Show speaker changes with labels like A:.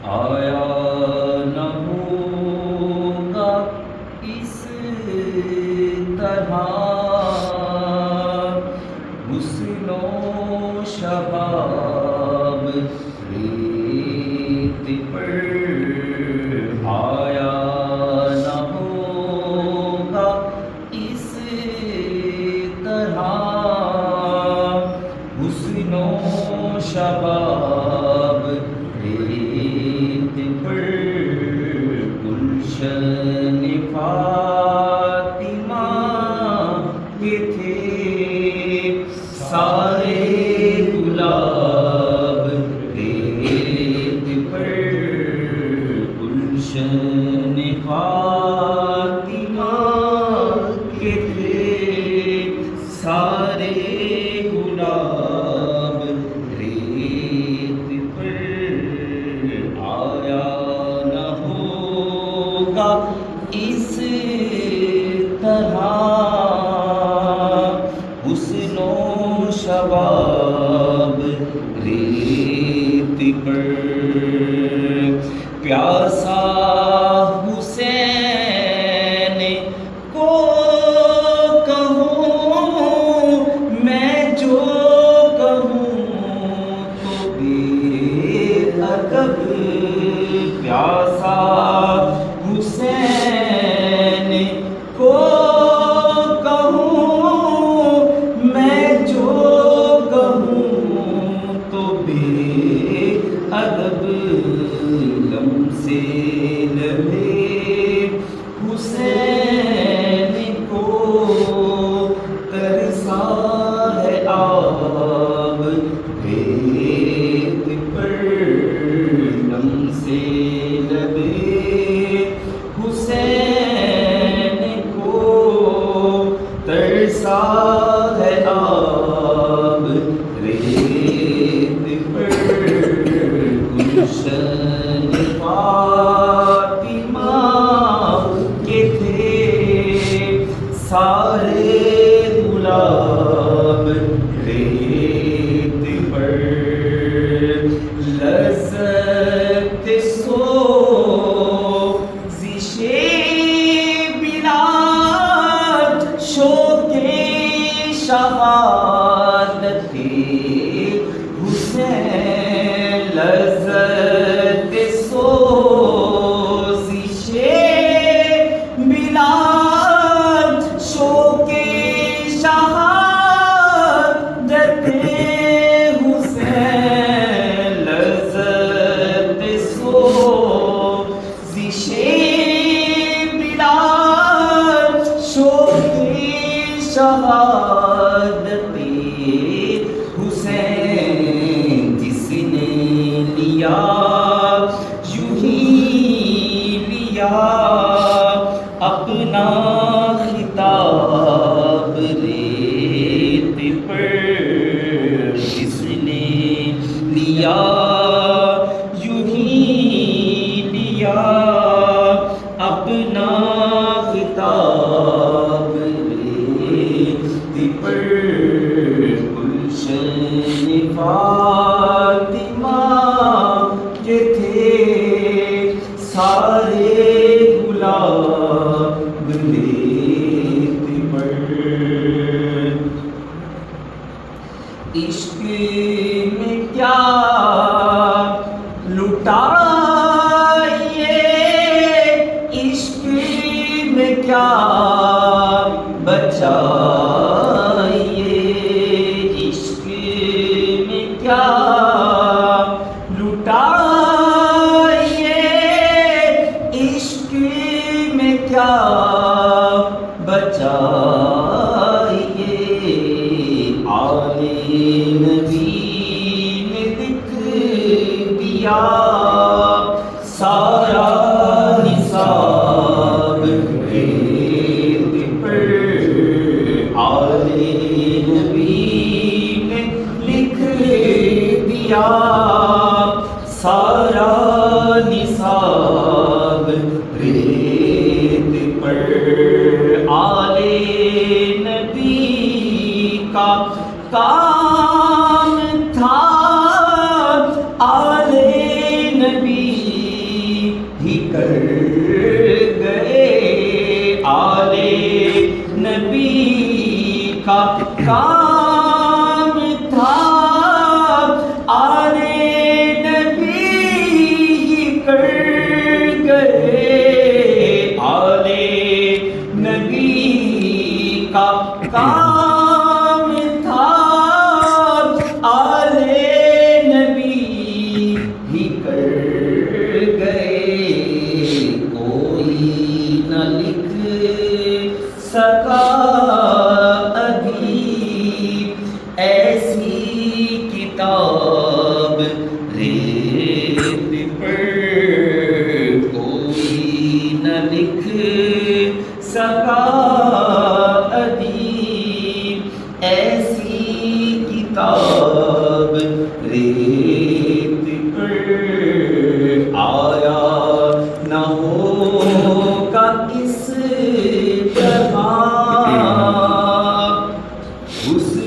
A: آیا نہ ہوگا اس طرح حسن و شباب ریت پر آیا نہ ہوگا اس طرح حسن و شباب ریت پر گلشن فاطمہ کے تھے سارے گلاب ریت پر گلشن فاطمہ کے تھے سارے گلاب ریت پر آیا نہ ہوگا اس طرح حسن و شباب ریت پر پیاسا حسین کو کہوں میں جو کہوں تو بے ادب پیاسا حسین کو کہوں میں جو کہوں تو بے ادب لم سے لبے حسین کو ترسا ہے آب ریت پر لم سے لبے حسین کو ترسا ہے آب ریت پر گلشن فاطمہ کے تھے سارے گلاب ریت پر لذت سوزش بلاد شوق شہادت حسین لذت سوزش بلاد شوق شہادت حسین لذت سوزش بلاد شوق شہادت حسین جس نے لیا یوں ہی لیا اپنا خطاب ریت پر جس نے لیا یوں ہی لیا اپنا خطاب ریت پر گلشن فاطمہ کے تھے سارے گلاب ریت پر عشق میں کیا لٹائیے عشق میں کیا بچائیے عشق میں کیا لٹائیے عشق میں کیا بچائیے آل نبی نے دکھ دیا سارا نصاب ریت پر آل نبی نے لکھ دیا سارا نصاب ریت پر آل نبی کا کام تھا آل نبی کر گئے آلے نبی کا کام تھا آلے نبی ہی کر گئے آلے نبی کا کام تھا آلے نبی ہی کر گئے کوئی نہ لکھ سکا ابھی ایسی کتاب ریت پر کوئی نہ لکھ سکا ابھی ایسی کتاب ریت پر آیا نہ ہوگا اس طرح اس